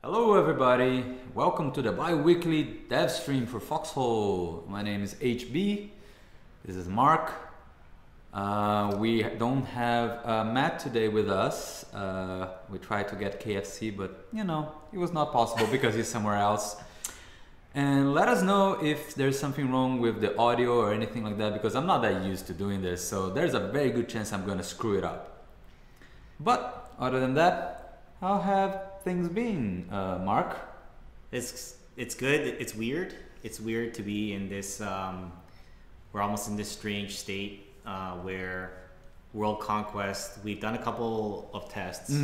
Hello everybody, welcome to the bi-weekly dev stream for Foxhole. My name is HB, this is Mark. We don't have Matt today with us. We tried to get KFC, but you know, it was not possible because he's somewhere else. And let us know if there's something wrong with the audio or anything like that, because I'm not that used to doing this, so there's a very good chance I'm gonna screw it up. But other than that, how have things been, Mark? It's good. It's weird. It's weird to be in this. We're almost in this strange state where World Conquest. We've done a couple of tests,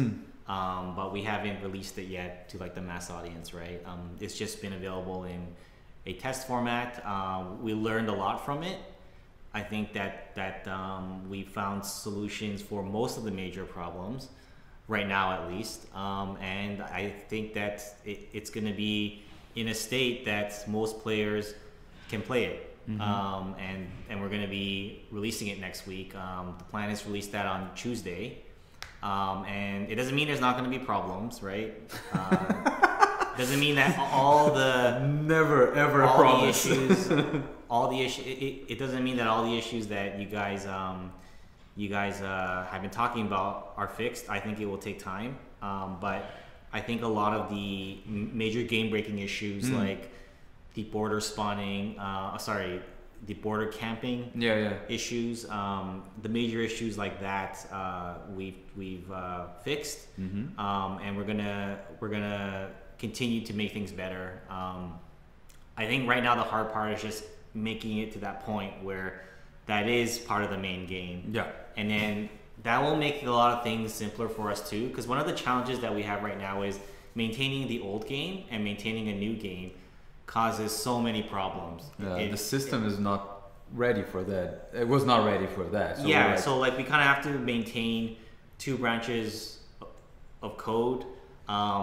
but we haven't released it yet to like the mass audience. Right? It's just been available in a test format. We learned a lot from it. I think that we found solutions for most of the major problems. Right now, at least, and I think that it's going to be in a state that most players can play it, and we're going to be releasing it next week. The plan is to release that on Tuesday, and it doesn't mean there's not going to be problems, right? Doesn't mean that all the never ever promise. It doesn't mean that all the issues that you guys have been talking about are fixed. I think it will take time, but I think a lot of the major game-breaking issues like the border spawning, the border camping issues, the major issues like that, we've fixed, and we're gonna continue to make things better. I think right now the hard part is just making it to that point where that is part of the main game. Yeah. And then that will make a lot of things simpler for us too, because one of the challenges that we have right now is maintaining the old game and maintaining a new game causes so many problems. The system is not ready for that. It was not ready for that. So so like we kind of have to maintain two branches of code,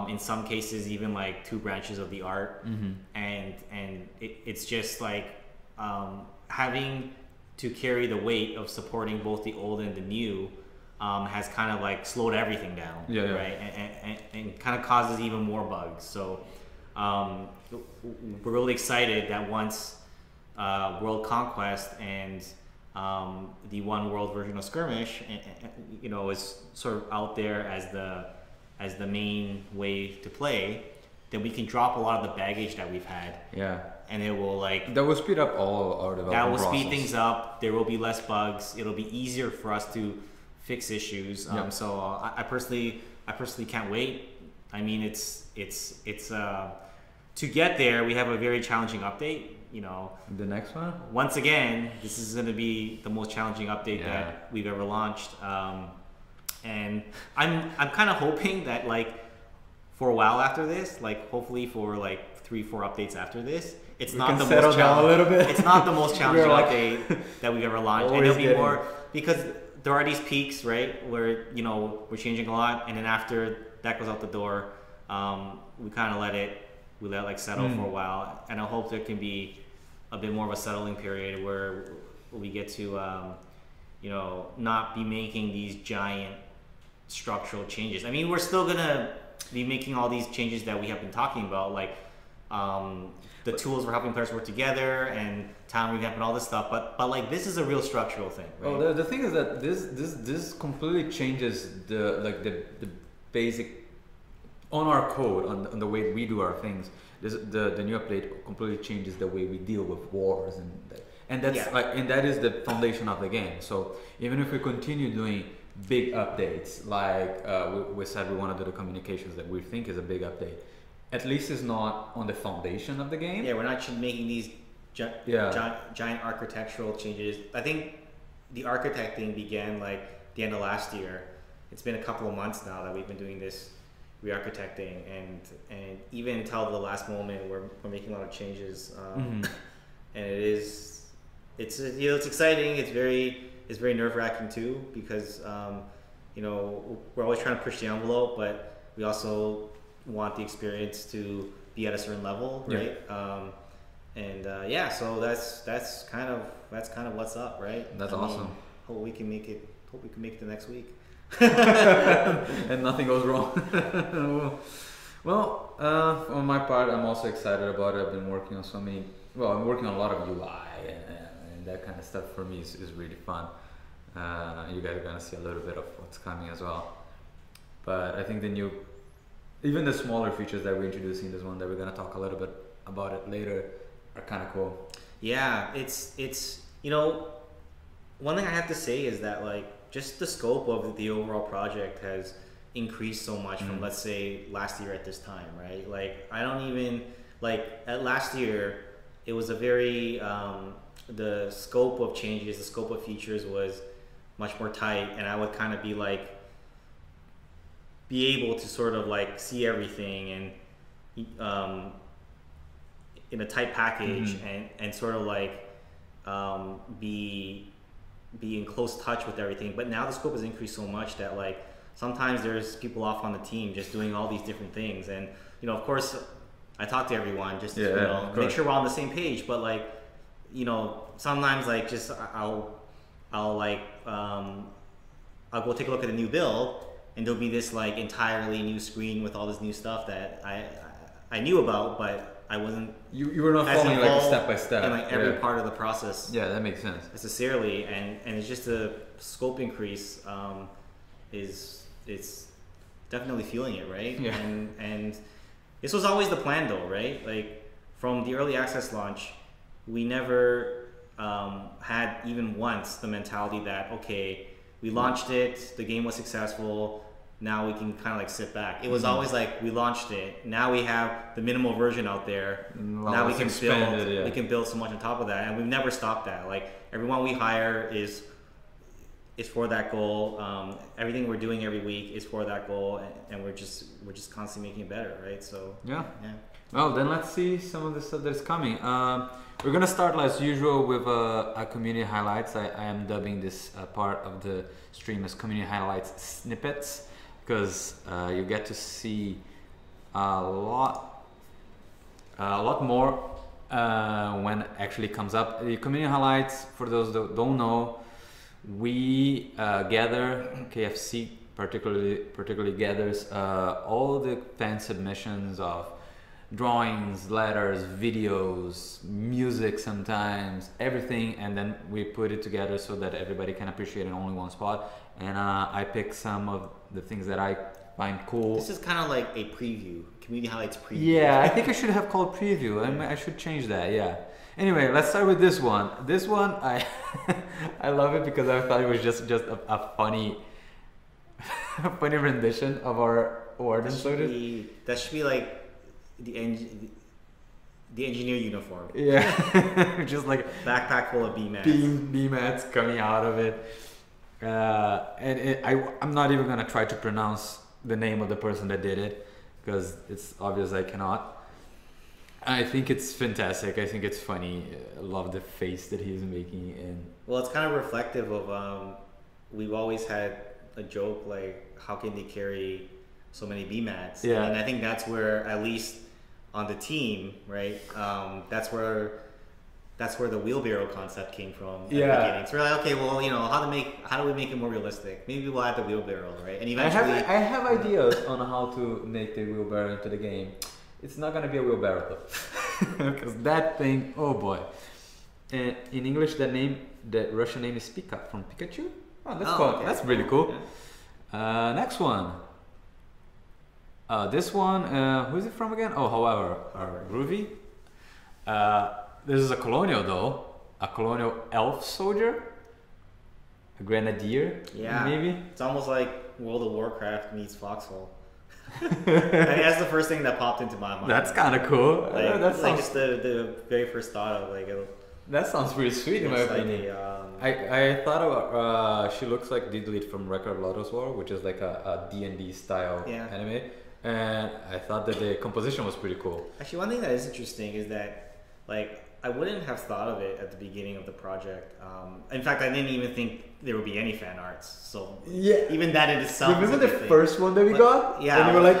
in some cases even like two branches of the art, and it's just like having to carry the weight of supporting both the old and the new has kind of like slowed everything down, right? And kind of causes even more bugs. So we're really excited that once World Conquest and the One World version of Skirmish, you know, is sort of out there as the main way to play, then we can drop a lot of the baggage that we've had. Yeah. And it will that will speed up all our development That will process. speed things up. There will be less bugs. It'll be easier for us to fix issues. So I personally can't wait. I mean, it's to get there. We have a very challenging update. You know, the next one. Once again, this is going to be the most challenging update that we've ever launched. And I'm kind of hoping that like for a while after this, like hopefully for like 3-4 updates after this, it's not the most challenging. It's not the most challenging update that we've ever launched, and it'll be more because there are these peaks, right, where you know we're changing a lot, and then after that goes out the door, we kind of let it like settle for a while, and I hope there can be a bit more of a settling period where we get to you know, not be making these giant structural changes. I mean, we're still gonna be making all these changes that we have been talking about, like the tools for helping players work together and town revamp and all this stuff, but like this is a real structural thing, right? Oh, the thing is that this completely changes the basic on our code, on the way we do our things. The new update completely changes the way we deal with wars, and that's and that is the foundation of the game. So even if we continue doing big updates, like we said we want to do the communications that we think is a big update, at least it's not on the foundation of the game. Yeah, we're not making these giant architectural changes. I think the architecting began like the end of last year. It's been a couple of months now that we've been doing this re-architecting, and even until the last moment we're making a lot of changes, and it's you know, it's exciting. It's very nerve-wracking too, because you know, we're always trying to push the envelope, but we also want the experience to be at a certain level, right? So that's kind of what's up, right? That's awesome. Hope we can make it the next week. And nothing goes wrong. Well, on my part, I'm also excited about it. I've been working on so many. Well, I'm working on a lot of UI and that kind of stuff. For me is really fun. You guys are gonna see a little bit of what's coming as well. But I think even the smaller features that we're introducing, this one that we're gonna talk a little bit about it later, are kind of cool. Yeah, it's one thing I have to say is that like just the scope of the overall project has increased so much from let's say last year at this time, right? Like I don't even like at last year it was a very the scope of changes, the scope of features was much more tight, and I would kind of be able to sort of like see everything and in a tight package and sort of like be in close touch with everything. But now the scope has increased so much that like sometimes there's people off on the team just doing all these different things, and of course I talk to everyone just to make sure we're on the same page. But like sometimes like just I'll go take a look at a new build, and there'll be this like entirely new screen with all this new stuff that I knew about, but I wasn't. You were not following like step by step in like every part of the process. Yeah, that makes sense. Necessarily, and it's just a scope increase. It's definitely feeling it, right? Yeah. And this was always the plan, though, right? Like from the early access launch, we never had even once the mentality that okay, we launched it, the game was successful. Now we can kind of like sit back. It was always like we launched it. Now we have the minimal version out there. Well, now we can build. Yeah. We can build so much on top of that, and we've never stopped that. Like everyone we hire is for that goal. Everything we're doing every week is for that goal, and we're just constantly making it better, right? So yeah. Well, then let's see some of the stuff that's coming. We're gonna start as usual with a community highlights. I am dubbing this part of the stream as community highlights snippets, because you get to see a lot more when it actually comes up. The community highlights, for those that don't know, we gather, KFC particularly gathers all the fan submissions of drawings, letters, videos, music sometimes, everything, and then we put it together so that everybody can appreciate it in only one spot. And I pick some of the things that I find cool. This is kind of like a preview, community highlights preview. Yeah, I think I should have called preview. I should change that, yeah. Anyway, let's start with this one. This one, I I love it because I thought it was just a funny funny rendition of our warden soldiers. That should be like the engineer uniform. Yeah, just like backpack full of B-mats. B-mats coming out of it. I'm not even gonna try to pronounce the name of the person that did it because it's obvious I cannot. I think it's fantastic. I think it's funny. I love the face that he's making. And well, it's kind of reflective of we've always had a joke like, how can they carry so many B-mats? Yeah. And I think that's where, at least on the team, right? That's where the wheelbarrow concept came from at the beginning. So we're like, okay, well, how do we make it more realistic? Maybe we'll add the wheelbarrow, right? And eventually, I have ideas on how to make the wheelbarrow into the game. It's not gonna be a wheelbarrow though, because that thing, oh boy. And in English, the Russian name is Pika from Pikachu. Oh, that's cool. Okay. That's really cool. Yeah. Next one. This one, who's it from again? Oh, however, Groovy. This is a colonial though, a colonial elf soldier, a grenadier. Yeah, maybe. It's almost like World of Warcraft meets Foxhole. I mean, that's the first thing that popped into my mind. That's kind of cool. That's like just the very first thought of like. That sounds pretty sweet in my opinion. I thought about she looks like Diddley from Record Lotus War, which is like a D&D style anime, and I thought that the composition was pretty cool. Actually, one thing that is interesting is that like I wouldn't have thought of it at the beginning of the project. In fact, I didn't even think there would be any fan arts. So even that in itself. Remember the first one that we got? Yeah, and we were like,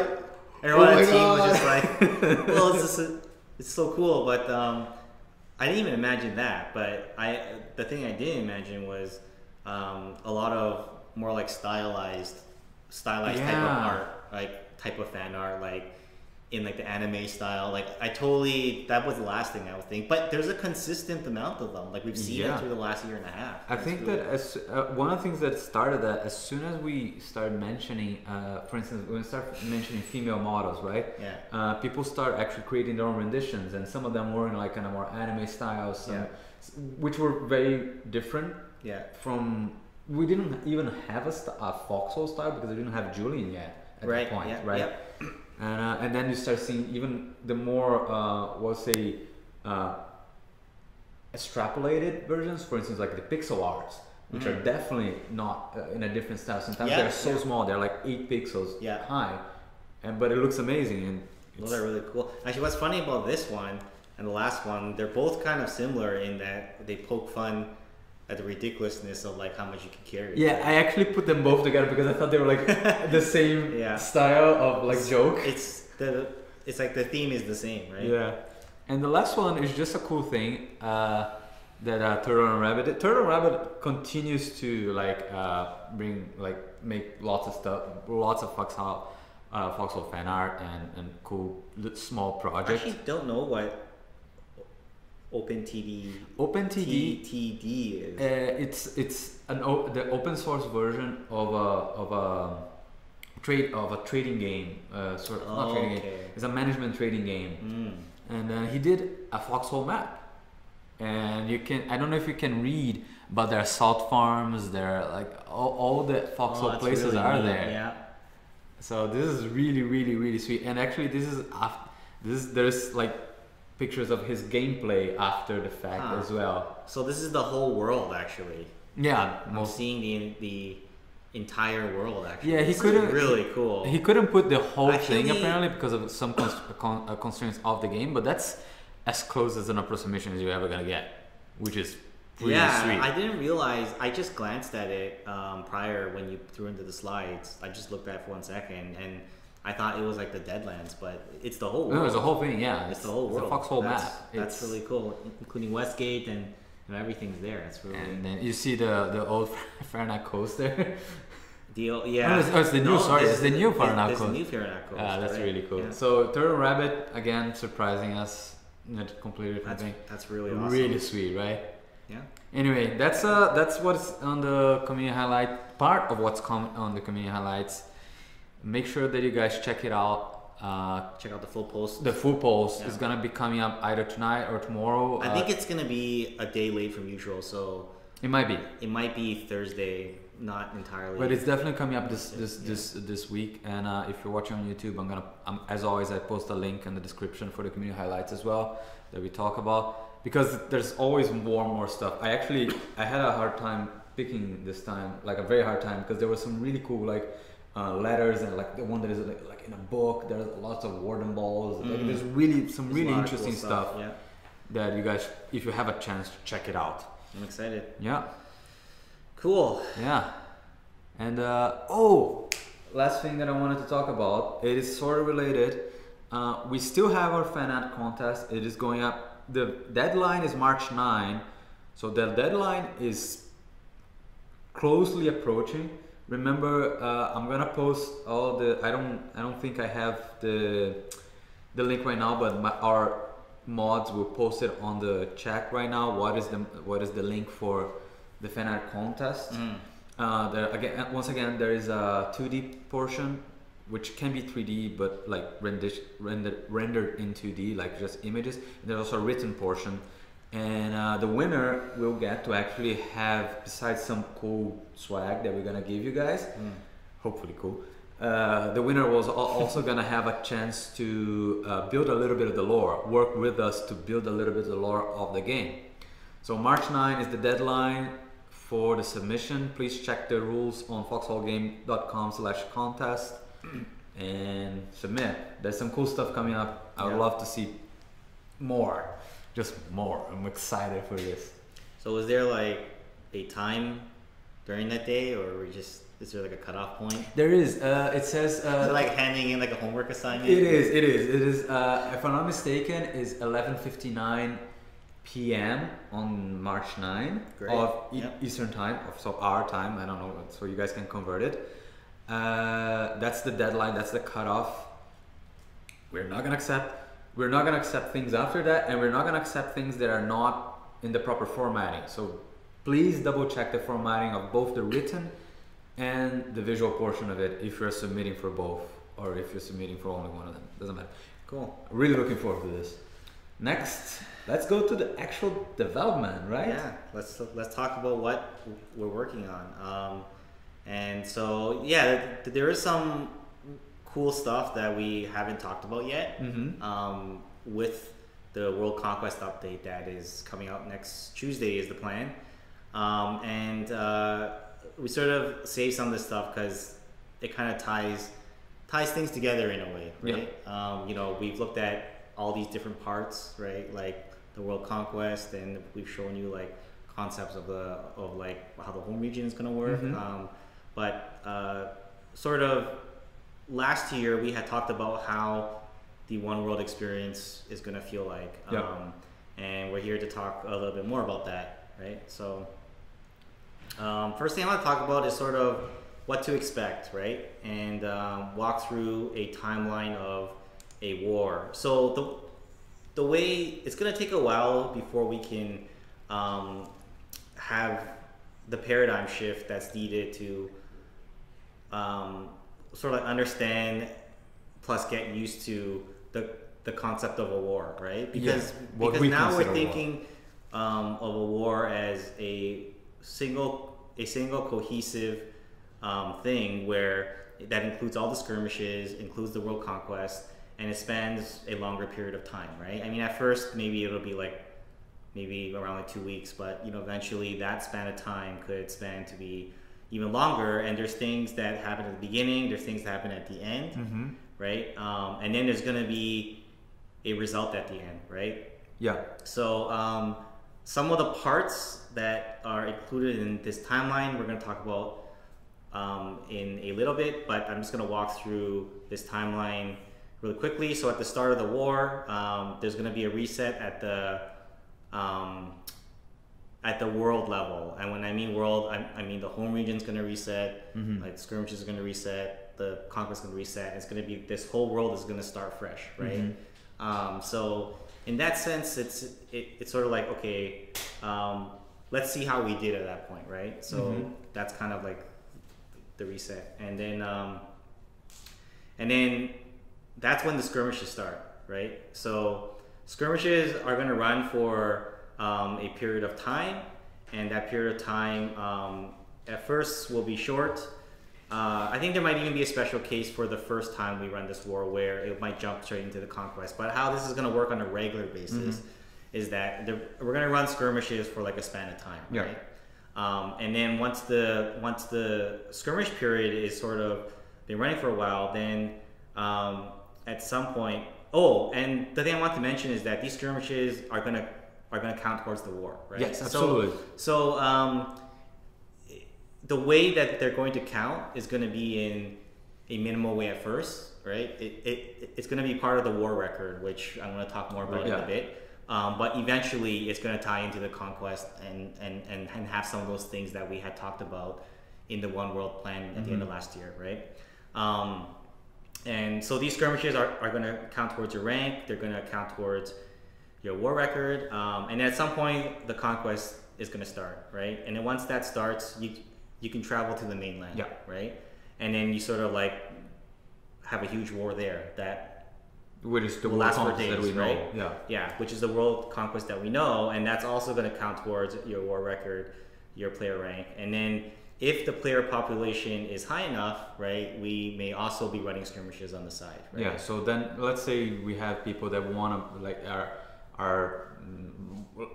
everyone on the team was just like, well, it's so cool, but I didn't even imagine that. But the thing I did imagine was a lot of more like stylized type of art, like type of fan art, like in like the anime style. Like I totally, that was the last thing I would think. But there's a consistent amount of them. Like we've seen it through the last year and a half. I think that as one of the things that started that as soon as we started mentioning, for instance, when we start mentioning female models, right? Yeah. People start actually creating their own renditions, and some of them were in like kind of more anime styles, which were very different. Yeah. From we didn't even have a Foxhole style because we didn't have Julian yet at that point, right? Yeah. And then you start seeing even the more, we'll say, extrapolated versions, for instance, like the pixel arts, which are definitely not in a different style. Sometimes they're so small, they're like 8 pixels high, but it looks amazing. And those are really cool. Actually, what's funny about this one and the last one, they're both kind of similar in that they poke fun at the ridiculousness of like how much you can carry. Yeah, I actually put them both together because I thought they were like the same style of like joke. It's like the theme is the same, right? Yeah. And the last one is just a cool thing that Turtle and Rabbit did. Turtle and Rabbit continues to like make lots of stuff, lots of Foxhole fan art and cool small projects. I actually don't know what OpenTD is. It's the open source version of a trading game, not trading game. It's a management trading game, and he did a Foxhole map, and you can. I don't know if you can read, but there are salt farms. There are like all the Foxhole places really are there. Yeah. So this is really, really, really sweet. And actually, there's like pictures of his gameplay after the fact as well. So this is the whole world, actually. Yeah, I'm seeing the entire world actually. Yeah, he couldn't. Really cool. He couldn't put the whole thing apparently because of some constraints of the game, but that's as close as an approximation as you're ever gonna get, which is really sweet. I didn't realize. I just glanced at it prior when you threw into the slides. I just looked at it for 1 second and I thought it was like the Deadlands, but it's the whole world. No, it's the whole thing, yeah. It's the whole world. It's a Foxhole map. That's really cool, including Westgate and everything's there. It's really. And then you see the old Fahrenheit Coast there. It's the new. Sorry, it's the new Fahrenheit Coast. It's the new Fahrenheit Coast. That's right? really cool. Yeah. So Turtle Rabbit again surprising us in a completely different thing. That's really awesome. Really sweet, right? Yeah. Anyway, that's what's on the community highlight part of what's coming on the community highlights. Make sure that you guys check it out. Check out the full post. The full post is gonna be coming up either tonight or tomorrow. I think it's gonna be a day late from usual, so it might be. It might be Thursday, not entirely. But it's definitely coming up this week. And if you're watching on YouTube, as always, I post a link in the description for the community highlights as well that we talk about, because there's always more and more stuff. I had a hard time picking this time, like a very hard time, because there were some really cool letters, and like the one that is like in a book. There's lots of warden balls. Like, there's some really interesting cool stuff that you guys, if you have a chance, check it out. I'm excited. Yeah. Cool. Yeah. And last thing that I wanted to talk about, it is sort of related. We still have our fan art contest. It is going up. The deadline is March 9, so the deadline is closely approaching. Remember, I'm gonna post all the. I don't think I have the link right now, but our mods will post it on the chat right now. What is the link for the fan art contest? Once again, there is a 2D portion, which can be 3D, but like rendered in 2D, like just images. And there's also a written portion. And the winner will get to actually have, besides some cool swag that we're gonna give you guys, hopefully cool, the winner was also gonna have a chance to build a little bit of the lore, work with us to build a little bit of the lore of the game. So March 9 is the deadline for the submission. Please check the rules on foxholegame.com/contest and submit. There's some cool stuff coming up. I would love to see more. Just more. I'm excited for this. So is there like a time during that day, or is there like a cutoff point? There is. It says. Is it like handing in like a homework assignment? It is. If I'm not mistaken, is 11:59 p.m. on March 9 of Eastern time, so our time. I don't know, so you guys can convert it. That's the deadline. That's the cutoff. we're not gonna accept things after that, and we're not gonna accept things that are not in the proper formatting. So please double check the formatting of both the written and the visual portion of it if you're submitting for both, or if you're submitting for only one of them. Doesn't matter. Cool. Really looking forward to this. Next, let's go to the actual development, right? Yeah, let's talk about what we're working on. And so yeah, there is some cool stuff that we haven't talked about yet. With the World Conquest update that is coming out next Tuesday is the plan. We sort of save some of this stuff because it kind of ties things together in a way, right? Yeah. You know, we've looked at all these different parts, right? Like the World Conquest, and we've shown you like concepts of like how the home region is going to work. Sort of last year we had talked about how the One World experience is going to feel like, and we're here to talk a little bit more about that, right? So first thing I want to talk about is sort of what to expect, right? And walk through a timeline of a war. So the way it's going to take a while before we can have the paradigm shift that's needed to sort of understand plus get used to the concept of a war, right? Because now we're thinking of a war as a single cohesive thing where that includes all the skirmishes, includes the world conquest, and it spans a longer period of time, right? I mean, at first maybe it'll be like maybe around like 2 weeks, but you know, eventually that span of time could span to be even longer. And there's things that happen at the beginning, there's things that happen at the end, right? And then there's going to be a result at the end, right? Yeah. So some of the parts that are included in this timeline we're going to talk about in a little bit, but I'm just going to walk through this timeline really quickly. So at the start of the war, there's going to be a reset at the world level, and when I mean world, I mean the home region's going to reset, like skirmishes are going to reset, the conquest is going to reset. It's going to be, this whole world is going to start fresh, right? So in that sense, it's sort of like, okay, let's see how we did at that point, right? So that's kind of like the reset, and then that's when the skirmishes start, right? So skirmishes are going to run for a period of time, and that period of time at first will be short. I think there might even be a special case for the first time we run this war where it might jump straight into the conquest. But how this is going to work on a regular basis is that we're going to run skirmishes for like a span of time, right? And then once the skirmish period is sort of been running for a while, then at some point, and the thing I want to mention is that these skirmishes are gonna count towards the war, right? Yes, absolutely. So the way that they're going to count is going to be in a minimal way at first, right? It's going to be part of the war record, which I'm going to talk more about in a bit. But eventually, it's going to tie into the conquest and have some of those things that we had talked about in the One World plan at the end of last year, right? And so these skirmishes are going to count towards your rank. They're going to count towards your war record. And at some point, the conquest is going to start, right? And then once that starts, you can travel to the mainland, right? And then you sort of like have a huge war there that which is the will last for days, that we right? know. Yeah, which is the world conquest that we know, and that's also going to count towards your war record, your player rank. And then if the player population is high enough, right, we may also be running skirmishes on the side, right? Yeah, so then let's say we have people that want to like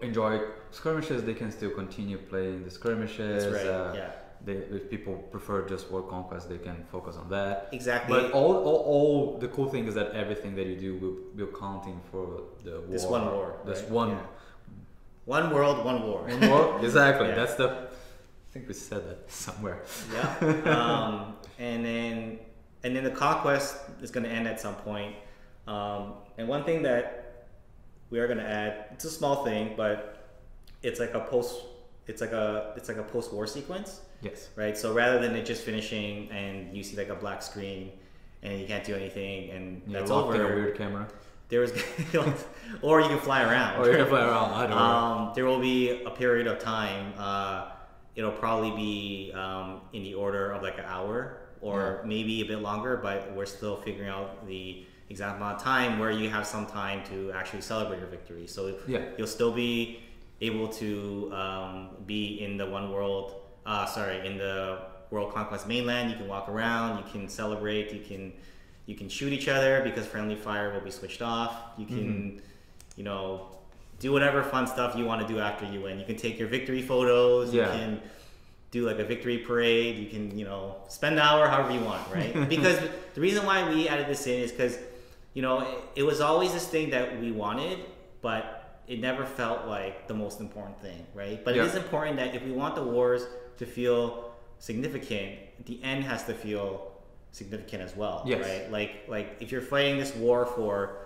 enjoy skirmishes, they can still continue playing the skirmishes. That's right. If people prefer just world conquest, they can focus on that. Exactly. But all the cool thing is that everything that you do will counting for the war. This one war. This right? one. Yeah. One world, one war. One war. Exactly. Yeah. That's the. I think we said that somewhere. Yeah. And then the conquest is going to end at some point. And one thing that we are going to add, it's a small thing, but it's like a post-war sequence. Yes. Right. So rather than it just finishing and you see like a black screen and you can't do anything, and that's locked over. in a weird camera. There was, or you can fly around. Or you can fly around. I don't know. There will be a period of time. It'll probably be in the order of like an hour or maybe a bit longer, but we're still figuring out the exact amount of time where you have some time to actually celebrate your victory. So you'll still be able to be in the in the World Conquest mainland. You can walk around, you can celebrate, you can shoot each other because friendly fire will be switched off. You can, do whatever fun stuff you want to do after you win. You can take your victory photos. You can do like a victory parade. You can, spend an hour however you want, right? Because the reason why we added this in is because, it was always this thing that we wanted, but it never felt like the most important thing, right? But it is important that if we want the wars to feel significant, the end has to feel significant as well, right? Like if you're fighting this war for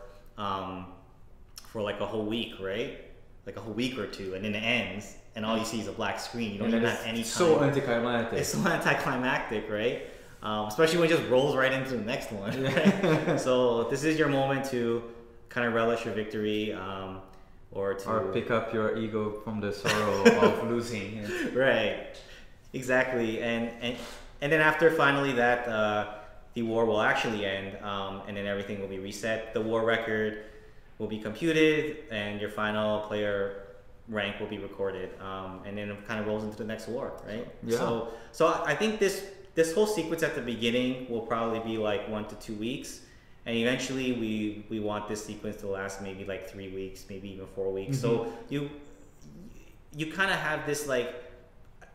like a whole week, right? Like a whole week or two, and then it ends, and all you see is a black screen. You don't even have any time. So anticlimactic. It's so anticlimactic, right? Especially when it just rolls right into the next one. Right? So this is your moment to kind of relish your victory, or pick up your ego from the sorrow of losing. Right. Exactly. And then after finally that, the war will actually end, and then everything will be reset. The war record will be computed, and your final player rank will be recorded, and then it kind of rolls into the next war, right? Yeah. So I think this whole sequence at the beginning will probably be like 1 to 2 weeks, and eventually we want this sequence to last maybe like 3 weeks, maybe even 4 weeks. So you kind of have this like.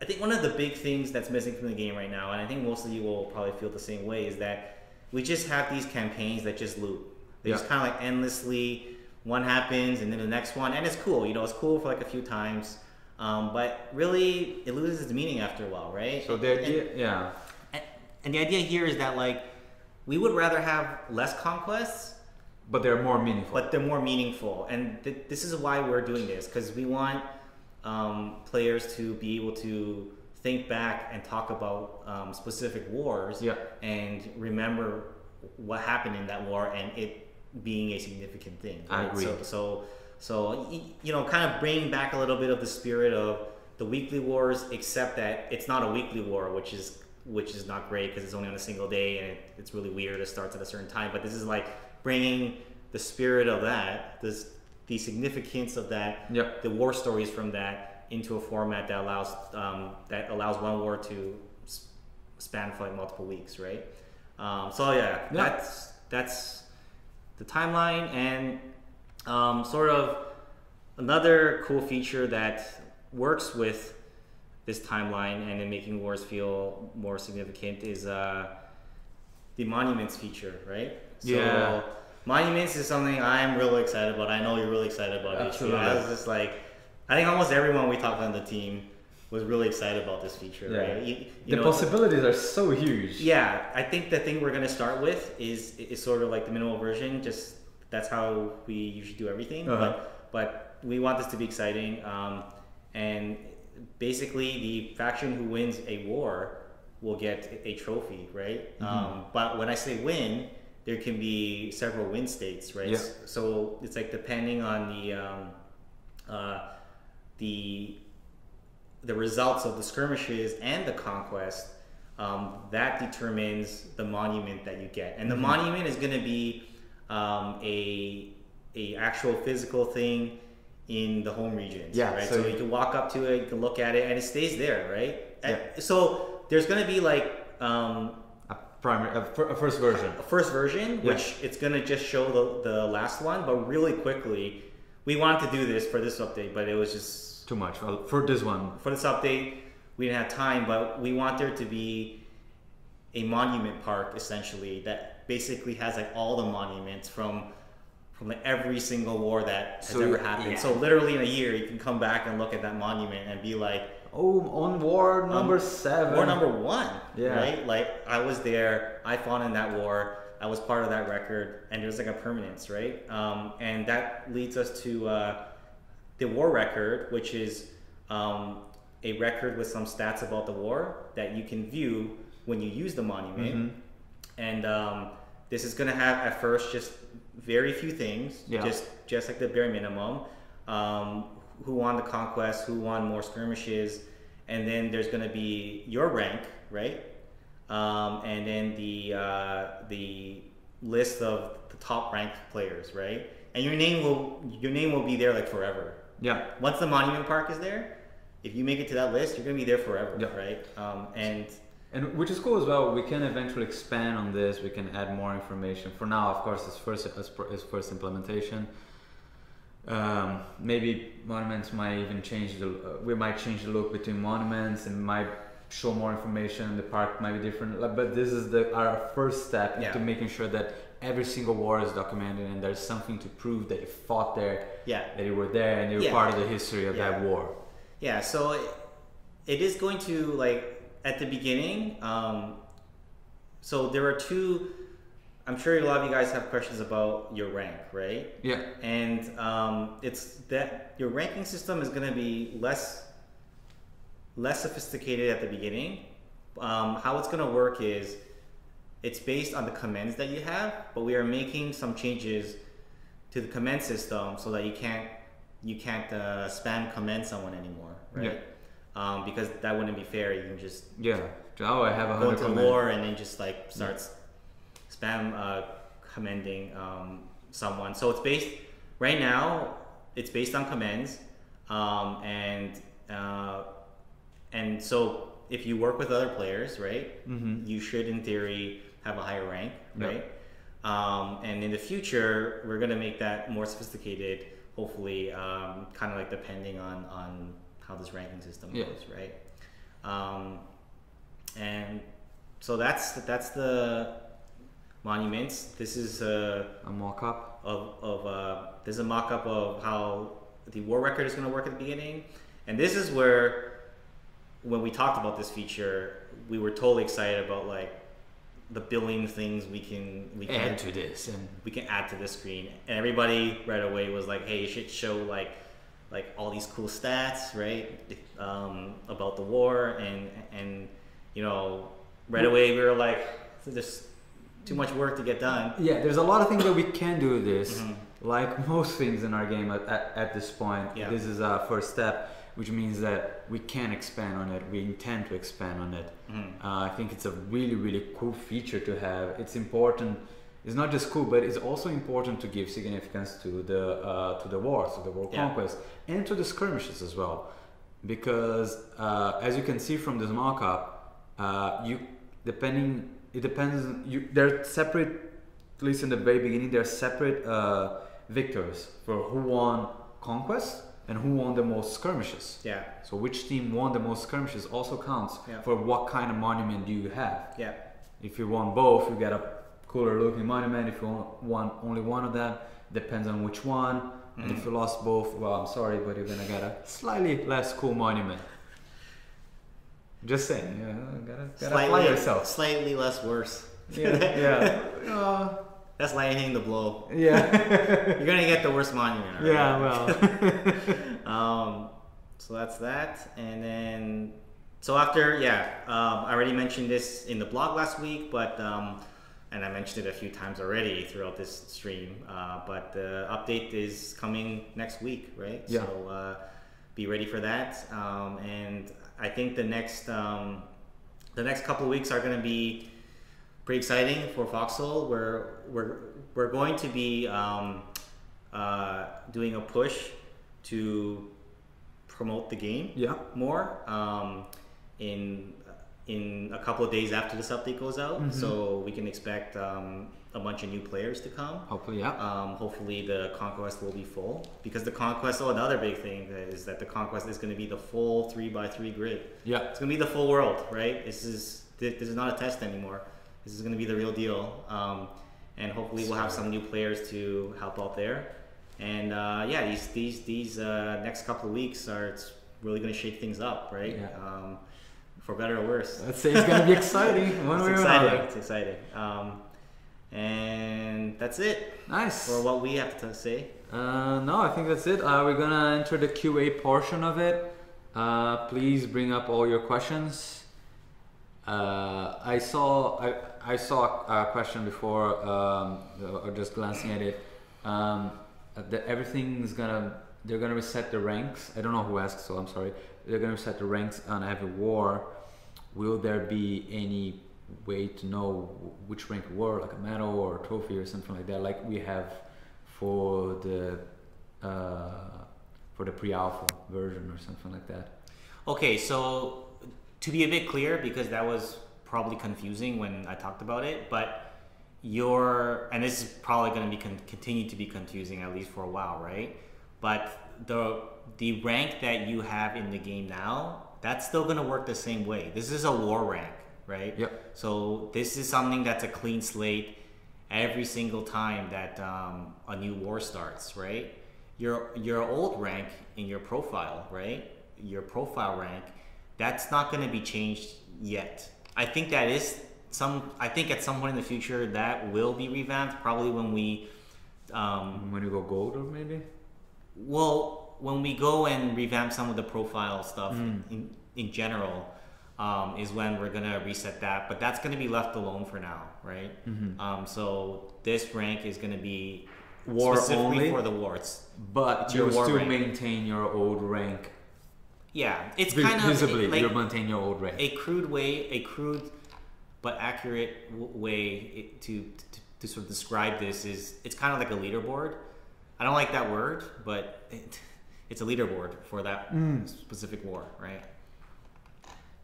I think one of the big things that's missing from the game right now, and I think most of you will probably feel the same way, is that we just have these campaigns that just loop. They just kind of like endlessly, one happens and then the next one, and it's cool. It's cool for like a few times, but really it loses its meaning after a while, right? So the idea, and the idea here is that like we would rather have less conquests, but they're more meaningful. And this is why we're doing this, because we want players to be able to think back and talk about specific wars and remember what happened in that war and it being a significant thing. Right? I agree. So kind of bring back a little bit of the spirit of the weekly wars, except that it's not a weekly war, which is not great because it's only on a single day and it's really weird. It starts at a certain time, but this is like bringing the spirit of that, the significance of that, the war stories from that into a format that allows one war to span for like multiple weeks, right? That's the timeline, and sort of another cool feature that works with this timeline and in making wars feel more significant is the monuments feature, right? So monuments is something I'm really excited about. I know you're really excited about it. Absolutely. I was just like, I think almost everyone we talked to on the team was really excited about this feature, right? The possibilities are so huge. Yeah, I think the thing we're going to start with is sort of like the minimal version. Just that's how we usually do everything. But we want this to be exciting. And basically, the faction who wins a war will get a trophy, right? But when I say win, there can be several win states, right? So it's like depending on the results of the skirmishes and the conquest, that determines the monument that you get. And the monument is going to be a actual physical thing in the home regions, right? So you can walk up to it, you can look at it, and it stays there, right? So there's going to be like a first version, which it's going to just show the last one, but really quickly. We wanted to do this for this update, but it was just too much. Well, for this update, we didn't have time, but we want there to be a monument park essentially that basically has like all the monuments from like every single war that has ever happened. So literally in a year, you can come back and look at that monument and be like, oh, on war number 7, war number 1, right? Like I was there, I fought in that war. I was part of that record, and there's like a permanence, right? And that leads us to the war record, which is a record with some stats about the war that you can view when you use the monument. And this is gonna have at first just very few things, Yeah. just like the bare minimum. Who won the conquest? Who won more skirmishes? And then there's gonna be your rank, right? And then the list of the top ranked players, right? And your name will be there like forever. Yeah. Once the monument park is there, if you make it to that list, you're gonna be there forever, Yeah. right? And which is cool as well. We can eventually expand on this. We can add more information. For now, of course, it's first implementation. Maybe monuments might even change we might change the look between monuments and might show more information. The park might be different, but this is our first step into making sure that every single war is documented and there's something to prove that you fought there, that you were there and you were part of the history of that war. Yeah, so it is going to, like, at the beginning, so there are two. I'm sure a lot of you guys have questions about your rank, right? Yeah. And it's that your ranking system is going to be less sophisticated at the beginning. How it's going to work is it's based on the commands that you have, but we are making some changes to the command system so that you can't spam command someone anymore, right? Because that wouldn't be fair. You can just I have 100 go into commands. lore and then just like starts spam commending someone. So it's based right now. It's based on commands, and so if you work with other players, right, you should in theory have a higher rank, right? And in the future, we're gonna make that more sophisticated. Hopefully, kind of like depending on how this ranking system goes, right? And so that's the monuments. This is a mock-up this is a mock-up of how the war record is going to work at the beginning, and this is where, when we talked about this feature, we were totally excited about like the billion things we can add to this, and we can add to this screen, and everybody right away was like, hey, you should show like all these cool stats, right, about the war, and you know, right away we were like, there's too much work to get done. Yeah, there's a lot of things that we can do with this. Like most things in our game at this point, this is our first step, which means that we can expand on it. We intend to expand on it. I think it's a really, really cool feature to have. It's important. It's not just cool, but it's also important to give significance to the wars, to the war conquest, and to the skirmishes as well. Because as you can see from this mock-up, they're separate. At least in the very beginning, they're separate victors for who won conquest and who won the most skirmishes. Yeah. So which team won the most skirmishes also counts for what kind of monument do you have. Yeah. If you won both, you get a cooler looking monument. If you won only one of them, depends on which one. And if you lost both, well, I'm sorry, but you're gonna get a slightly less cool monument. Just saying, gotta apply yourself. Slightly less worse. Yeah. That's lightning the blow. Yeah. You're gonna get the worst monument. Right? Yeah, well. So that's that, and then so after I already mentioned this in the blog last week, but and I mentioned it a few times already throughout this stream. But the update is coming next week, right? Yeah. So be ready for that, and I think the next couple of weeks are going to be pretty exciting for Foxhole. We're going to be doing a push to promote the game more in a couple of days after this update goes out, so we can expect a bunch of new players to come. Hopefully, hopefully the conquest will be full, because the conquest. Another big thing is that the conquest is going to be the full 3x3 grid. Yeah, it's going to be the full world, right? This is not a test anymore. This is going to be the real deal, and hopefully we'll have some new players to help out there. And these next couple of weeks it's really going to shake things up, right? Yeah. For better or worse. I'd say it's going to be exciting. It's exciting. And that's it. Nice. For what we have to say. No, I think that's it. We're going to enter the QA portion of it. Please bring up all your questions. I I saw a question before, or just glancing at it. That they're gonna reset the ranks. I don't know who asked, so I'm sorry. They're gonna reset the ranks on every war. Will there be any way to know which rank you were, like a medal or a trophy or something like that, like we have for the pre-alpha version or something like that? Okay, so to be a bit clear, because that was probably confusing when I talked about it, but and this is probably going to be continue to be confusing at least for a while, right? But the rank that you have in the game now, that's still going to work the same way. This is a war rank, right? Yep. So this is something that's a clean slate every single time that a new war starts, right? Your old rank in your profile, right? Your profile rank, that's not going to be changed yet. I think that is I think at some point in the future that will be revamped, probably when we when you go gold, or maybe? Well, when we go and revamp some of the profile stuff in general, is when we're gonna reset that. But that's gonna be left alone for now, right? So this rank is gonna be war specifically only for the wars, but you will still maintain your old rank. Yeah, it's kind of visibly like you maintain your old rank. A crude but accurate way to sort of describe this is it's kind of like a leaderboard. I don't like that word, but it's a leaderboard for that specific war, right?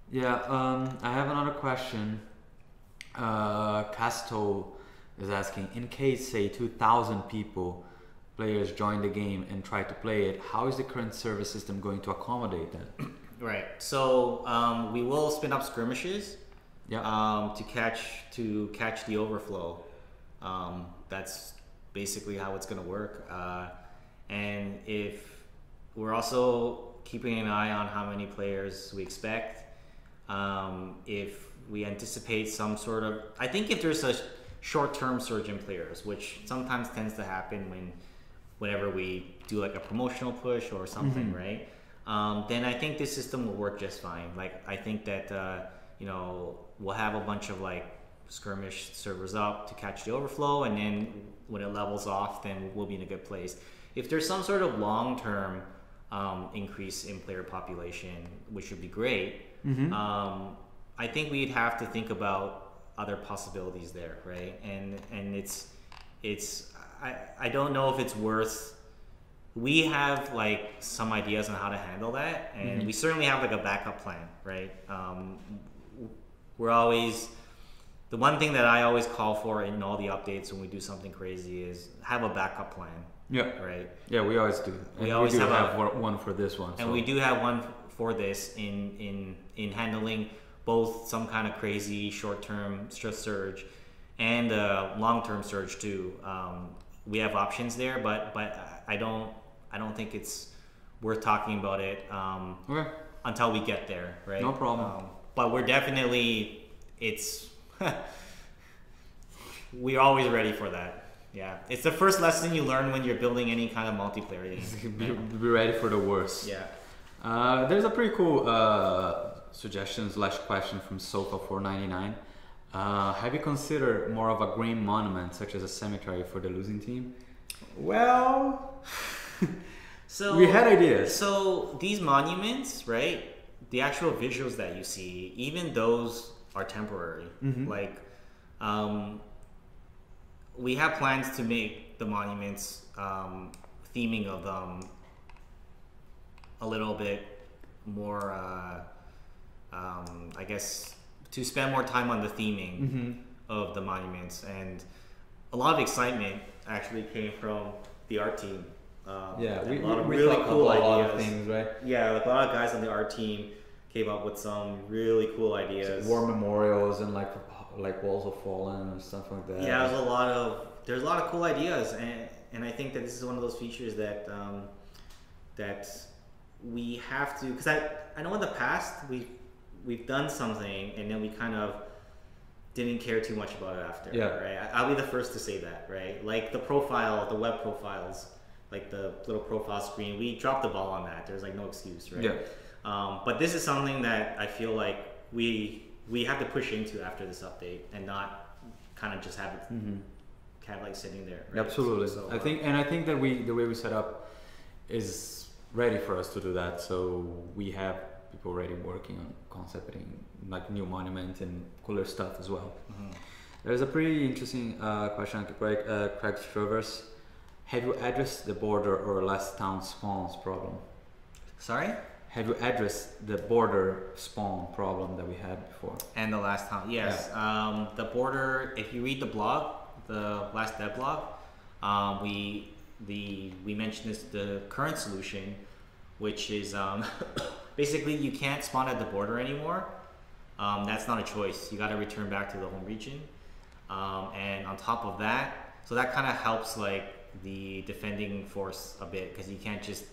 Yeah, I have another question. Casto is asking, in case, say, 2,000 players join the game and try to play it, how is the current server system going to accommodate that? Right. So we will spin up skirmishes. Yeah. To catch the overflow. That's basically how it's going to work. And if we're also keeping an eye on how many players we expect, if we anticipate some sort of, I think if there's a short-term surge in players, which sometimes tends to happen whenever we do like a promotional push or something, right? Then I think this system will work just fine. Like I think that we'll have a bunch of like skirmish servers up to catch the overflow, and then when it levels off, then we'll be in a good place. If there's some sort of long-term increase in player population, which would be great, I think we'd have to think about other possibilities there, right? And it's I don't know if it's worth. We have like some ideas on how to handle that, and we certainly have like a backup plan, right? We're always, the one thing that I always call for in all the updates when we do something crazy is have a backup plan. Yeah. Right. Yeah, we always do. We always do have one for this one. And we do have one for this in handling both some kind of crazy short-term stress surge and long-term surge too. We have options there, but I don't think it's worth talking about it until we get there, right? No problem. But we're definitely, we're always ready for that. Yeah, it's the first lesson you learn when you're building any kind of multiplayer game. Be ready for the worst. Yeah. There's a pretty cool suggestion / question from Sofa499. Have you considered more of a green monument, such as a cemetery, for the losing team? Well, so we had ideas. So these monuments, right? The actual visuals that you see, even those are temporary. Like, we have plans to make the monuments theming of them a little bit more. I guess to spend more time on the theming of the monuments, and a lot of excitement actually came from the art team. We really cool ideas. A lot of things, right? Yeah, like a lot of guys on the art team came up with some really cool ideas. War memorials and like walls of fallen and stuff like that. Yeah, there's a lot of cool ideas, and I think that this is one of those features that that we have to, because I know in the past we've done something and then we kind of didn't care too much about it after. Yeah. Right. I'll be the first to say that. Right. Like the web profiles, like the little profile screen, we dropped the ball on that. There's like no excuse. Right. Yeah. But this is something that I feel like we have to push into after this update and not kind of just have it kind of like sitting there. Right? Absolutely. So, I think that the way we set up is ready for us to do that. So we have people already working on concepting like new monument and cooler stuff as well. There's a pretty interesting question, Craig Travers. Have you addressed the border or last town spawns problem? Sorry? Have you addressed the border spawn problem that we had before? And the last time, yes. Yeah. The border, if you read the blog, the last dev blog, we mentioned this, the current solution, which is basically you can't spawn at the border anymore. That's not a choice. You got to return back to the home region. And on top of that, so that kind of helps like the defending force a bit, because you can't just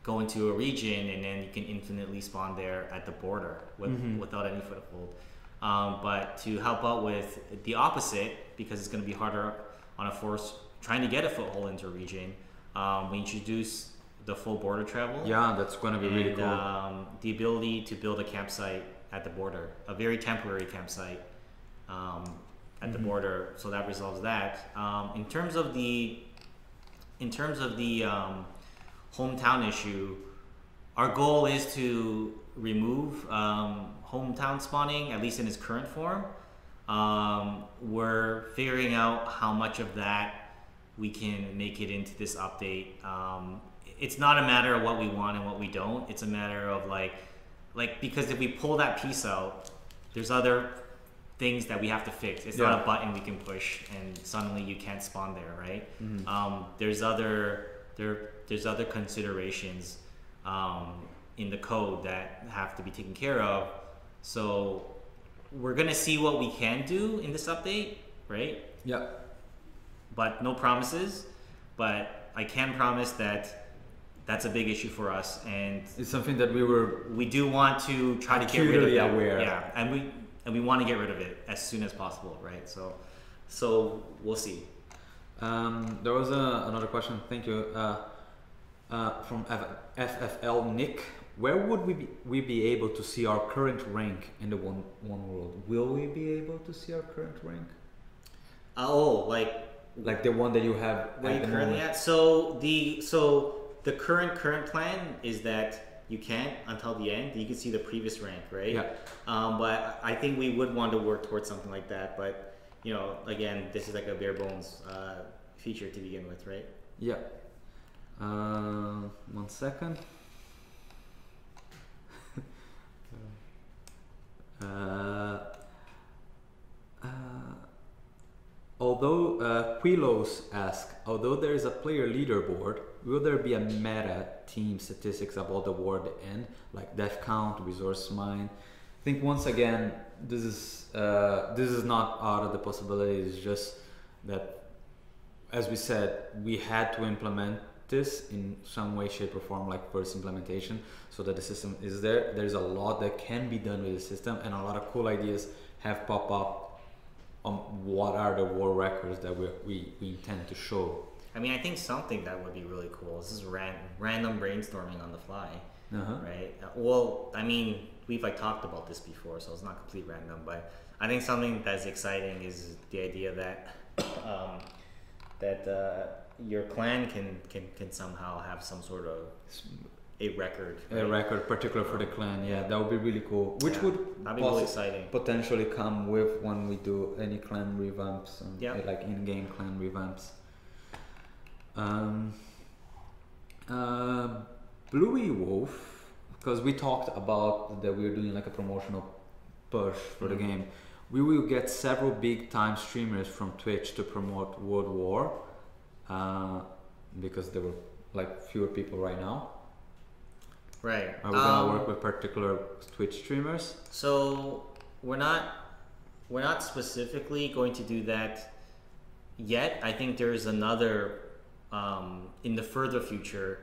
go into a region and then you can infinitely spawn there at the border without any foothold. But to help out with the opposite, because it's going to be harder on a force trying to get a foothold into a region, we introduce the full border travel. Yeah, that's going to be really cool. The ability to build a campsite at the border, a very temporary campsite at the border, so that resolves that. In terms of the hometown issue, our goal is to remove hometown spawning, at least in its current form. We're figuring out how much of that we can make it into this update. It's not a matter of what we want and what we don't. It's a matter of like because if we pull that piece out, there's other things that we have to fix. It's not a button we can push and suddenly you can't spawn there, right? There's other considerations in the code that have to be taken care of. So we're gonna see what we can do in this update, right? Yeah. But no promises. But I can promise that that's a big issue for us, and it's something that we do want to try to get rid of it. Aware. Yeah, and we want to get rid of it as soon as possible, right? So we'll see. There was another question. Thank you. From FFL Nick. Where would we be able to see our current rank in the one world? Will we be able to see our current rank? Oh, like the one that you have where you currently at? So the current plan is that you can't until the end. You can see the previous rank, right? Yeah. But I think we would want to work towards something like that. But you know, again, this is like a bare bones feature to begin with, right? Yeah. 1 second. Although Quilos asks, although there is a player leaderboard, will there be a meta team statistics about the war at the end, like death count, resource mine? I think once again, this is not out of the possibility. It's just that, as we said, we had to implement this in some way, shape, or form, like first implementation, so that the system is there. There's a lot that can be done with the system, and a lot of cool ideas have popped up on what are the war records that we intend to show. I mean, I think something that would be really cool. This is random brainstorming on the fly, right? Well, I mean, we've talked about this before, so it's not complete random. But I think something that's exciting is the idea that your clan can somehow have some sort of a record. Right? A record, particular for the clan. Yeah, that would be really cool. Which would that'd be really exciting. Potentially come with when we do any clan revamps, like in-game clan revamps. Bluey Wolf, because we talked about that we're doing like a promotional push for the game. We will get several big time streamers from Twitch to promote World War, because there were fewer people right now. Right. Are we gonna work with particular Twitch streamers? So we're not specifically going to do that yet. I think there's another in the further future.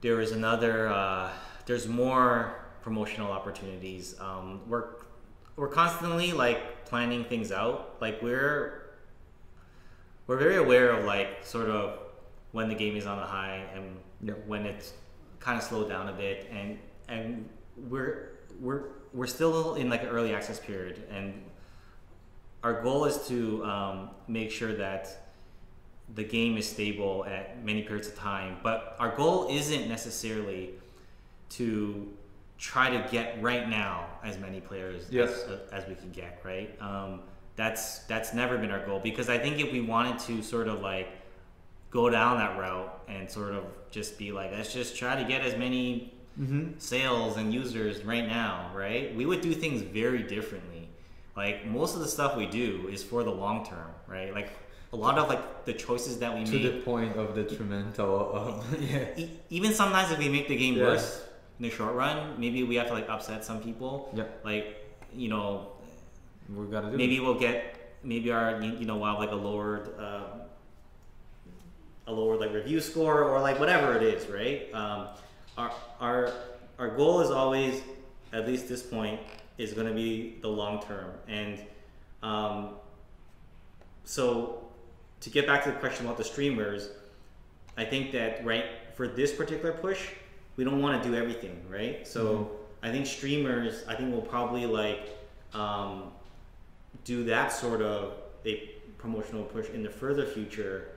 There is another. There's more promotional opportunities. We're constantly planning things out. We're very aware of sort of when the game is on the high and when it's kind of slowed down a bit, and we're still in an early access period, and our goal is to make sure that the game is stable at many periods of time, but our goal isn't necessarily to try to get right now as many players as we can get, right? That's never been our goal, because I think if we wanted to sort of like go down that route and sort of just be like, let's just try to get as many sales and users right now, right? We would do things very differently. Like most of the stuff we do is for the long term, right? Like a lot of like the choices that we make, to the point of detrimental. Even sometimes if we make the game worse in the short run, maybe we have to like upset some people. Like, you know, we gotta do maybe we'll get, maybe our, you know, we'll have like a lowered like review score or like whatever it is, right? Our goal is always, at least this point, is going to be the long term. And so to get back to the question about the streamers, I think that for this particular push, we don't want to do everything, right? So I think streamers, will probably like do that sort of a promotional push in the further future,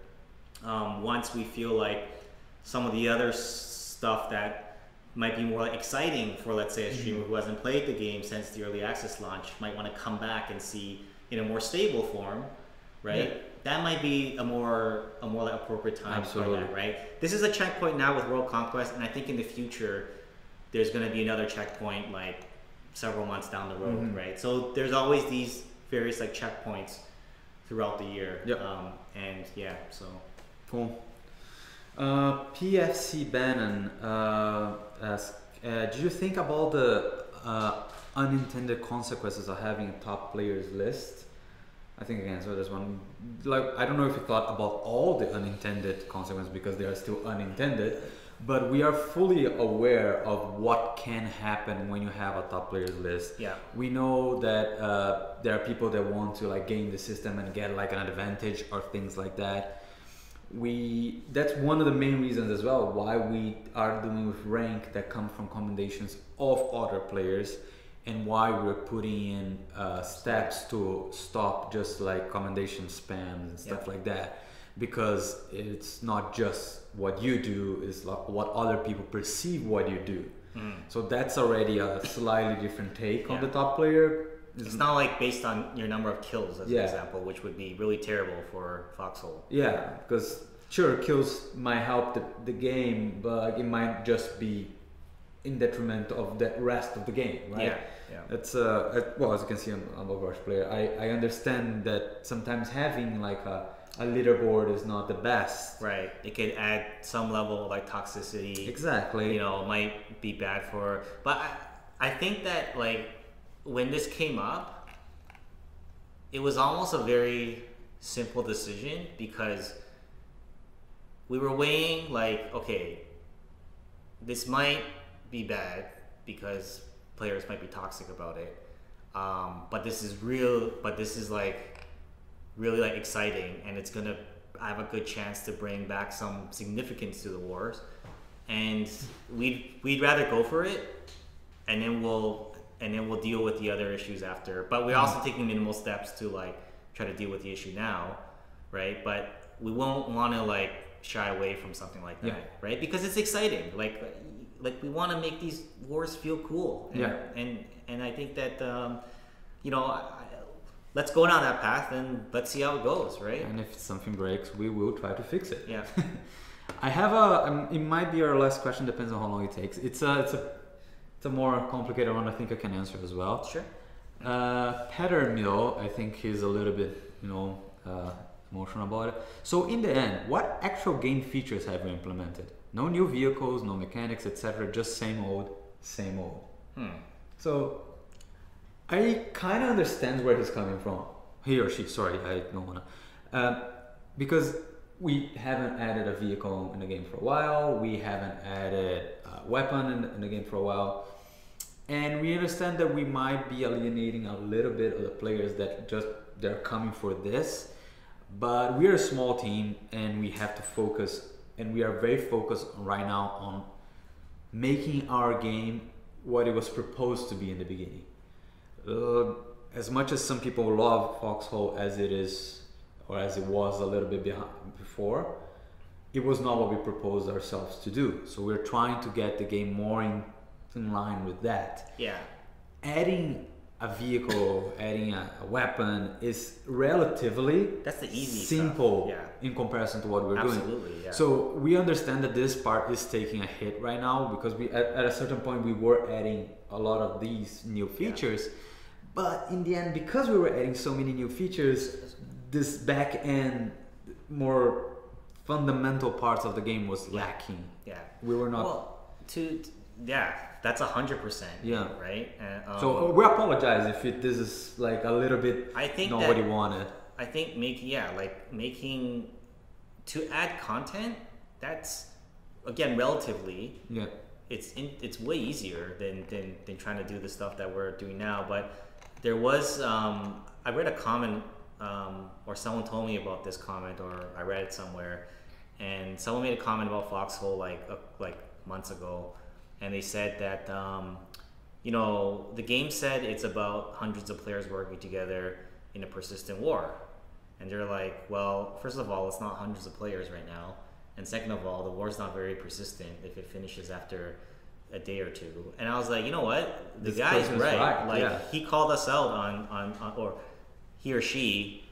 once we feel like some of the other stuff that might be more exciting for, let's say, a streamer who hasn't played the game since the early access launch might want to come back and see in a more stable form, right? That might be a more like appropriate time for that, right? This is a checkpoint now with World Conquest, and I think in the future there's going to be another checkpoint like several months down the road, right? So there's always these various like checkpoints throughout the year. And yeah, so cool. PFC Bannon asks, do you think about the unintended consequences of having a top players list? I think I can answer this one. Like, I don't know if you thought about all the unintended consequences, because they are still unintended, but we are fully aware of what can happen when you have a top players list. We know that there are people that want to like game the system and get like an advantage or things like that. That's one of the main reasons as well why we are doing with rank that come from commendations of other players, and why we're putting in steps to stop just like commendation spams and stuff like that, because it's not just what you do, it's like what other people perceive what you do. So that's already a slightly different take on the top player. It's not like based on your number of kills, as an example, which would be really terrible for Foxhole. Because sure, kills might help the game, but it might just be in detriment of the rest of the game, right? That's well, as you can see on Overwatch player, I understand that sometimes having like a leaderboard is not the best. Right. It could add some level of like toxicity. Exactly. You know, might be bad for. But I think that like when this came up, it was almost a very simple decision, because we were weighing like, okay, this might be bad because players might be toxic about it, but this is real. But this is like really like exciting, and it's gonna have a good chance to bring back some significance to the wars, and we'd rather go for it, and then we'll deal with the other issues after. But we're also taking minimal steps to like try to deal with the issue now, right? But we won't want to like shy away from something like that, right? Because it's exciting. Like we want to make these wars feel cool. And I think that you know, let's go down that path and let's see how it goes, right? And if something breaks, we will try to fix it. I have it might be our last question, depends on how long it takes. It's a more complicated one. I think I can answer as well. Sure. Petter Mill, I think he's a little bit, emotional about it. So in the end, what actual game features have you implemented? No new vehicles, no mechanics, etc. Just same old, same old. So I kind of understand where he's coming from. He or she, sorry, I don't wanna. Because we haven't added a vehicle in the game for a while. We haven't added a weapon in the game for a while. And we understand that we might be alienating a little bit of the players that they're coming for this. But we're a small team, and we have to focus, and we are very focused right now on making our game what it was proposed to be in the beginning. as much as some people love Foxhole as it is, or as it was a little bit before, it was not what we proposed ourselves to do. So we're trying to get the game more in line with that. Yeah. Adding a vehicle, adding a weapon is relatively that's the easy simple stuff. Yeah. in comparison to what we're doing. Absolutely, yeah. So we understand that this part is taking a hit right now because we at a certain point we were adding a lot of these new features, but in the end, because we were adding so many new features, this back end more fundamental parts of the game was lacking. Yeah. We were not. Well, that's 100%. Yeah. Right. So we apologize if this is like a little bit. I think nobody wanted. I think making to add content. That's again relatively. Yeah. It's way easier than trying to do the stuff that we're doing now. But there was I read a comment or someone told me about this comment, or I read it somewhere, and someone made a comment about Foxhole like months ago, and they said that the game said it's about hundreds of players working together in a persistent war, and they're like, well, first of all, it's not hundreds of players right now, and second of all, the war's not very persistent if it finishes after a day or two. And I was like, you know what, the guy's right. Like he called us out on or he or she,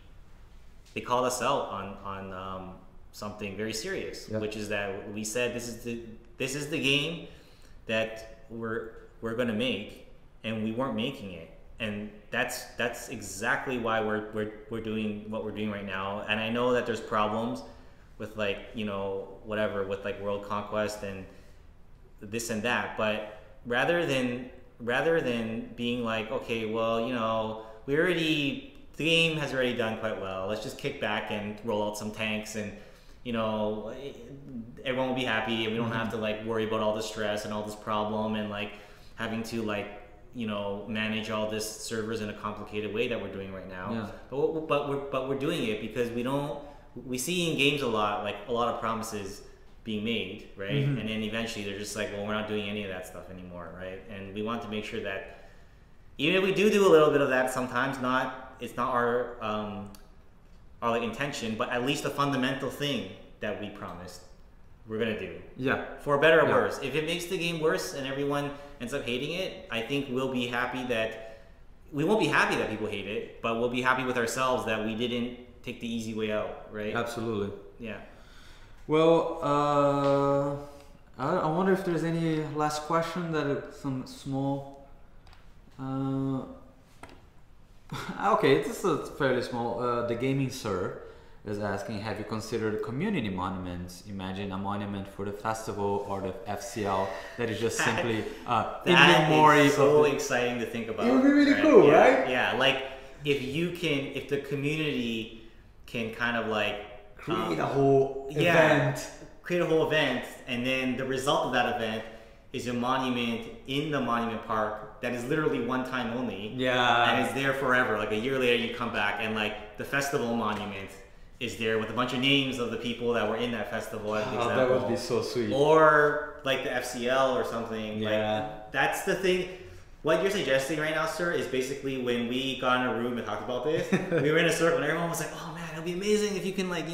they called us out on something very serious, which is that we said this is the game that we're gonna make, and we weren't making it, and that's exactly why we're doing what we're doing right now. And I know that there's problems with whatever with like world conquest and this and that, but rather than being like, okay, well, the game has already done quite well, let's just kick back and roll out some tanks, and everyone will be happy, and we don't have to like worry about all the stress and all this problem and like having to manage all this servers in a complicated way that we're doing right now. But we're doing it because we see in games a lot of promises being made, right? And then eventually they're just like, well, we're not doing any of that stuff anymore, right? And we want to make sure that even if we do a little bit of that sometimes, it's not our like intention, but at least the fundamental thing that we promised we're gonna do. Yeah. For better or worse. If it makes the game worse and everyone ends up hating it, I think we won't be happy that people hate it, but we'll be happy with ourselves that we didn't take the easy way out, right? Absolutely. Yeah. Well, I wonder if there's any last question some small. Okay, this is fairly small. The Gaming Sir is asking, have you considered community monuments? Imagine a monument for the festival or the FCL that is just simply in memory. Is so exciting to think about. It would be really cool, right? Yeah, like if the community can kind of like create a whole event, and then the result of that event is a monument in the monument park that is literally one time only. Yeah. And it's there forever. Like a year later you come back and like the festival monument is there with a bunch of names of the people that were in that festival as an example. That would be so sweet. Or like the FCL or something. Yeah. Like that's the thing. What you're suggesting right now, sir, is basically when we got in a room and talked about this, we were in a circle and everyone was like, oh man, it'd be amazing if you can like,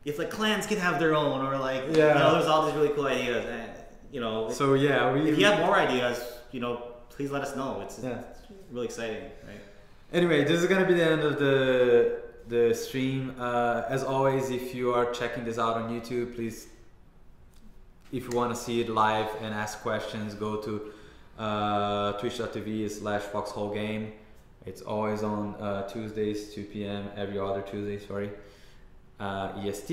if like clans can have their own, or like there's all these really cool ideas, and so if you have more ideas, please let us know. It's really exciting, right? Anyway, this is gonna be the end of the stream. As always, if you are checking this out on YouTube, please, if you want to see it live and ask questions, go to twitch.tv/foxholegame. It's always on Tuesdays, 2 p.m. every other Tuesday, EST.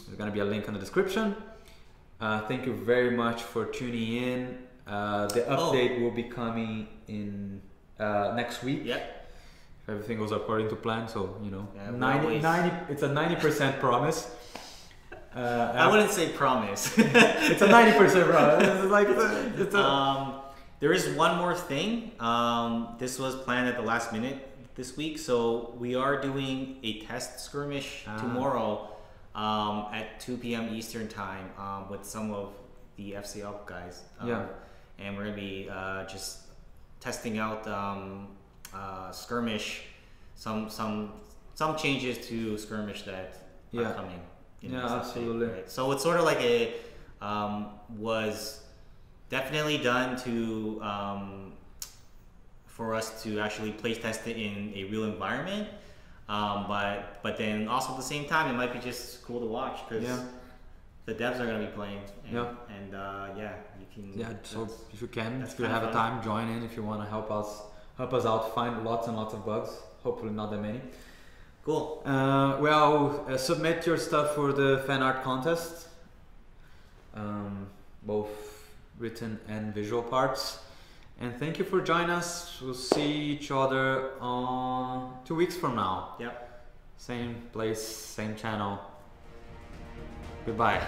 There's gonna be a link in the description. Thank you very much for tuning in. The update will be coming in next week. Yep. If everything goes according to plan, so 90 it's a 90% promise. I wouldn't say promise. It's a 90% promise. It's like there is one more thing. This was planned at the last minute this week, so we are doing a test skirmish tomorrow at 2 p.m. Eastern time with some of the FCL guys. And we're gonna be just testing out skirmish, some changes to skirmish that are coming. Absolutely. Right? So it's sort of like a was definitely done to for us to actually place test it in a real environment. But then also at the same time, it might be just cool to watch because the devs are going to be playing. And you can. Yeah, so if you can, if you have a time, join in if you want to help us out find lots and lots of bugs. Hopefully not that many. Cool. Submit your stuff for the fan art contest, both written and visual parts. And thank you for joining us. We'll see each other on 2 weeks from now. Yep. Same place, same channel. Goodbye.